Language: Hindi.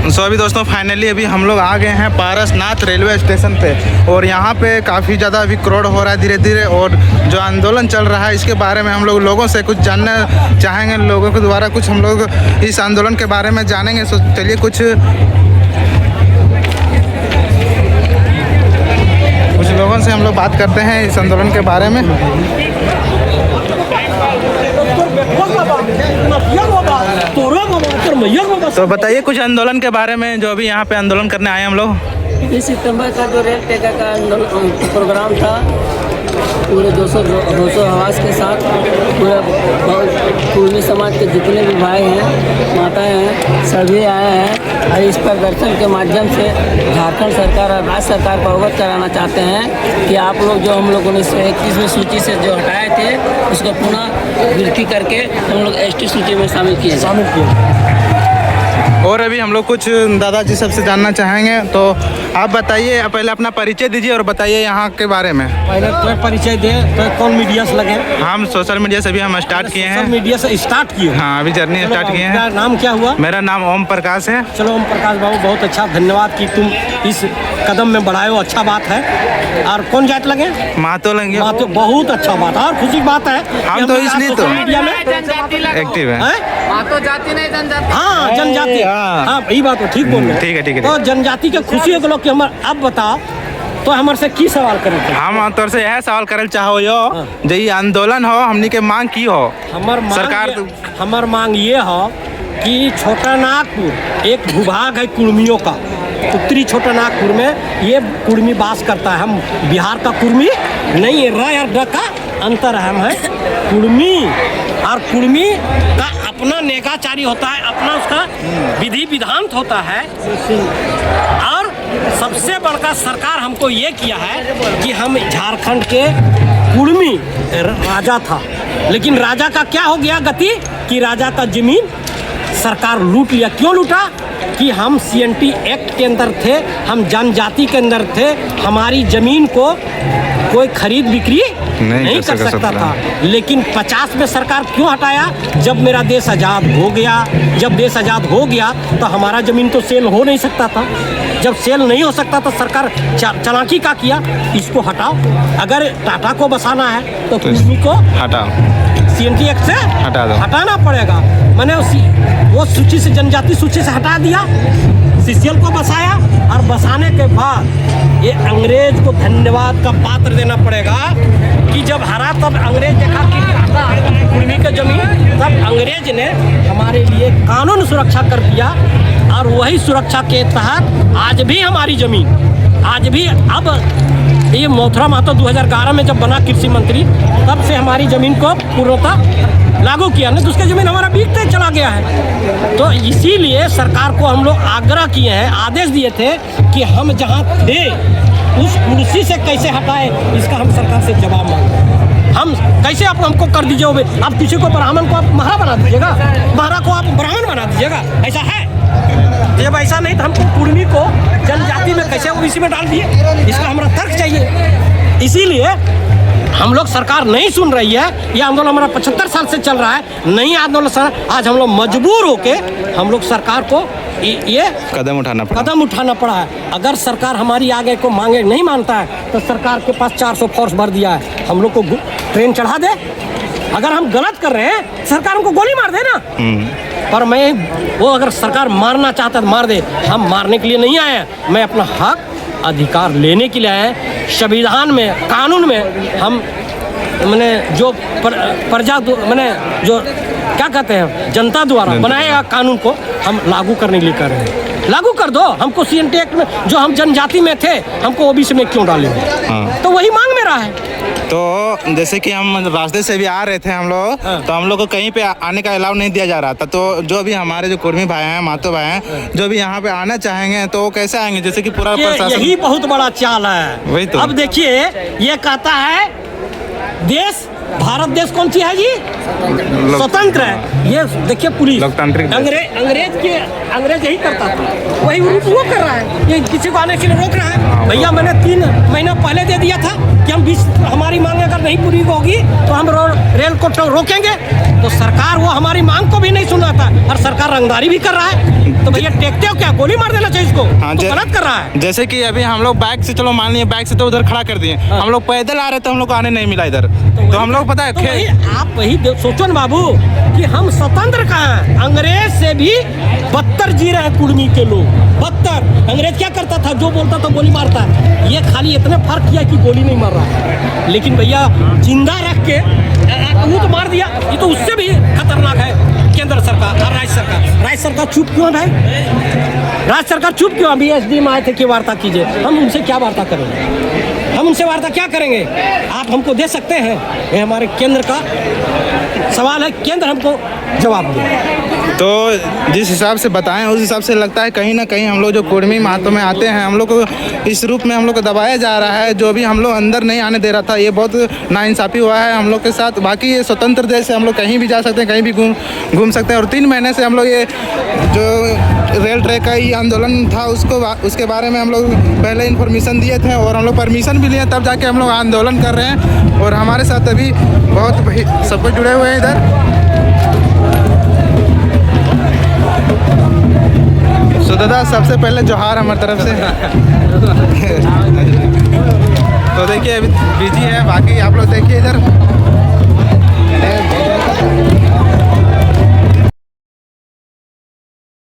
सो अभी दोस्तों फाइनली अभी हम लोग आ गए हैं पारसनाथ रेलवे स्टेशन पे, और यहाँ पे काफ़ी ज़्यादा अभी क्राउड हो रहा है धीरे धीरे, और जो आंदोलन चल रहा है इसके बारे में हम लोग लोगों से कुछ जानना चाहेंगे, लोगों के द्वारा कुछ हम लोग इस आंदोलन के बारे में जानेंगे। सो चलिए कुछ लोगों से हम लोग बात करते हैं इस आंदोलन के बारे में। तो बताइए कुछ आंदोलन के बारे में जो अभी यहाँ पे आंदोलन करने आए हम लोग। 21 सितंबर का जो रेल टेका का प्रोग्राम था, पूरे 200 आवाज़ के साथ पूरे कुर्मी समाज के जितने भी भाई हैं, माताएं हैं, सभी आए हैं और इस प्रदर्शन के माध्यम से झारखंड सरकार और राज्य सरकार को अवगत कराना चाहते हैं कि आप लोग जो हम लोग 1921 में सूची से जो हटाए थे उसको पुनः गिनती करके हम लोग ST सूची में शामिल किए। और अभी हम लोग कुछ दादाजी सबसे जानना चाहेंगे, तो आप बताइए, पहले अपना परिचय दीजिए और बताइए यहाँ के बारे में। पहले तो परिचय दे, तो कौन मीडिया से लगे? हम सोशल मीडिया से भी हम स्टार्ट किए हैं। सोशल मीडिया से स्टार्ट किए? हाँ, अभी जर्नी स्टार्ट किए हैं। नाम क्या हुआ? मेरा नाम ओम प्रकाश है। चलो ओम प्रकाश बाबू, बहुत अच्छा, धन्यवाद कि तुम इस कदम में बढ़ाए हो, अच्छा बात है। और कौन जात लगे? महतो लगे। महतो, बहुत अच्छा बात है और खुशी की बात है। हम तो इसलिए तो मीडिया में एक्टिव है। महतो जाति नहीं जनजाति। हाँ, जनजाति। हाँ, यही बात है, ठीक बोल रहे हैं। ठीक है, ठीक है। तो जनजाति के खुशी है लोग कि हम अब बताओ, तो हमारे से की सवाल करे? हम तौर से यह सवाल करल चाहो यो जो ये आंदोलन हो, हमनी के मांग की हो सरकार? हमार मांग ये हो कि छोटा नागपुर एक भूभाग है कुर्मियों का, उत्तरी छोटा नागपुर में ये कुर्मी वास करता है। हम बिहार का कुर्मी नहीं है, र और ड का अंतर है। हम है कुर्मी, और कुर्मी का अपना नेकाचारी होता है, अपना उसका विधि विधान होता है। और सबसे बड़का सरकार हमको ये किया है कि हम झारखंड के कुर्मी राजा था, लेकिन राजा का क्या हो गया गति कि राजा का जमीन सरकार लूट लिया। क्यों लूटा? कि हम CNT एक्ट के अंदर थे, हम जनजाति के अंदर थे, हमारी ज़मीन को कोई खरीद बिक्री नहीं कर सकता था। लेकिन 50 में सरकार क्यों हटाया? जब मेरा देश आज़ाद हो गया, जब देश आज़ाद हो गया तो हमारा ज़मीन तो सेल हो नहीं सकता था। जब सेल नहीं हो सकता तो सरकार चालाकी का किया, इसको हटाओ। अगर टाटा को बसाना है तो कुर्मी को हटाओ, CNT एक्ट से हटा दो, हटाना पड़ेगा। मैंने वो सूची से, जनजाति सूची से हटा दिया, CCL को बसाया, और बसाने के बाद ये अंग्रेज को धन्यवाद का पात्र देना पड़ेगा कि जब हरा तब अंग्रेज देखा कि टाटा कुर्मी की जमीन, तब अंग्रेज ने हमारे लिए कानून सुरक्षा कर दिया। और वही सुरक्षा के तहत आज भी हमारी ज़मीन, आज भी अब ये मोथरा महतो 2011 में जब बना कृषि मंत्री, तब से हमारी ज़मीन को पूर्णतः लागू किया, नहीं तो उसका ज़मीन हमारा बीतते चला गया है। तो इसीलिए सरकार को हम लोग आग्रह किए हैं, आदेश दिए थे कि हम जहाँ थे उस कुर्सी से कैसे हटाए, इसका हम सरकार से जवाब मांगे। हम कैसे आप हमको कर दीजिए, आप किसी को ब्राह्मण को आप महारा बना दीजिएगा, महारा को आप ब्राह्मण बना दीजिएगा, ऐसा है? जब ऐसा नहीं तो हमको कुर्मी को जनजाति में कैसे ओबीसी में डाल दिए, इसका हमारा तर्क चाहिए। इसीलिए हम लोग, सरकार नहीं सुन रही है। ये आंदोलन हमारा 75 साल से चल रहा है, नहीं आंदोलन सर, आज हम लोग मजबूर होके हम लोग सरकार को ये कदम उठाना पड़ा है। अगर सरकार हमारी आगे को मांगे नहीं मानता है तो सरकार के पास 400 फोर्स भर दिया है, हम लोग को ट्रेन चढ़ा दे। अगर हम गलत कर रहे हैं, सरकार हमको गोली मार दे ना। पर वो अगर सरकार मारना चाहता है तो मार दे, हम मारने के लिए नहीं आए हैं। मैं अपना हक अधिकार लेने के लिए आए हैं। संविधान में, कानून में हम मैंने जो प्रजा मैंने जो क्या कहते हैं जनता द्वारा बनाए गया कानून को हम लागू करने के लिए कर रहे हैं। लागू कर दो। हमको CNT एक्ट में जो हम जनजाति में थे, हमको OBC में क्यों डालेंगे? तो वही मांग मेरा है। तो जैसे कि हम रास्ते से भी आ रहे थे हम लोग, तो हम लोग को कहीं पे आने का अलाउ नहीं दिया जा रहा था। तो जो भी हमारे जो कुर्मी भाई हैं, महतो भाई हैं, जो भी यहाँ पे आना चाहेंगे तो कैसे आएंगे? जैसे कि पूरा प्रशासन, यही बहुत बड़ा चाल है। वही तो। अब देखिए, ये कहता है देश, भारत देश कौन सी है जी? स्वतंत्र है। ये देखिए पुलिस लोकतांत्रिक, अंग्रेज यही करता था, वही वो कर रहा है। ये किसी को आने के लिए रोक रहा है। भैया मैंने 3 महीना पहले दे दिया था कि हम हमारी मांग अगर नहीं पूरी होगी तो हम रेल को रोकेंगे। तो तो सरकार वो हमारी मांग को भी नहीं सुनाता और सरकार रंगदारी भी कर रहा है। तो भैया टेकते हो क्या? गोली मार देना चाहिए इसको। तो गलत कर रहा है। जैसे कि अभी हम लोग बाइक से, चलो मान लिए बाइक से तो उधर खड़ा कर दिए, हम लोग पैदल आ रहे थे, हम लोग को आने नहीं मिला इधर, तो हम लोग पता है आप वही सोचो ना बाबू कि हम स्वतंत्र कहाँ हैं, अंग्रेज से भी बदतर जी रहे हैं कुर्मी के लोग, बदतर। अंग्रेज क्या करता था? जो बोलता था गोली मारता है। ये खाली इतने फर्क किया कि गोली नहीं मार रहा है, लेकिन भैया जिंदा रख के वो तो मार दिया। ये तो उससे भी खतरनाक है केंद्र सरकार और राज्य सरकार। राज्य सरकार चुप क्यों है? राज्य सरकार चुप क्यों? अभी एसडीएम आए थे कि वार्ता कीजिए, हम उनसे क्या वार्ता करेंगे? हम उनसे वार्ता क्या करेंगे? आप हमको दे सकते हैं? ये हमारे केंद्र का सवाल है, केंद्र हमको जवाब दे। तो जिस हिसाब से बताएं उस हिसाब से लगता है कहीं ना कहीं हम लोग जो कुर्मी महत्व में आते हैं, हम लोग को इस रूप में हम लोग को दबाया जा रहा है। जो भी हम लोग अंदर नहीं आने दे रहा था, ये बहुत नाइंसाफ़ी हुआ है हम लोग के साथ। बाकी ये स्वतंत्र देश से हम लोग कहीं भी जा सकते हैं, कहीं भी घूम सकते हैं। और 3 महीने से हम लोग ये जो रेल ट्रैक का ये आंदोलन था उसके बारे में हम लोग पहले इन्फॉर्मेशन दिए थे और हम लोग परमिशन भी लिए, तब जाके हम लोग आंदोलन कर रहे हैं। और हमारे साथ अभी बहुत सब कुछ जुड़े हुए हैं इधर। तो दादा सबसे पहले जोहार हमारी तरफ से। तो देखिए अभी बिजी है, बाकी आप लोग देखिए इधर।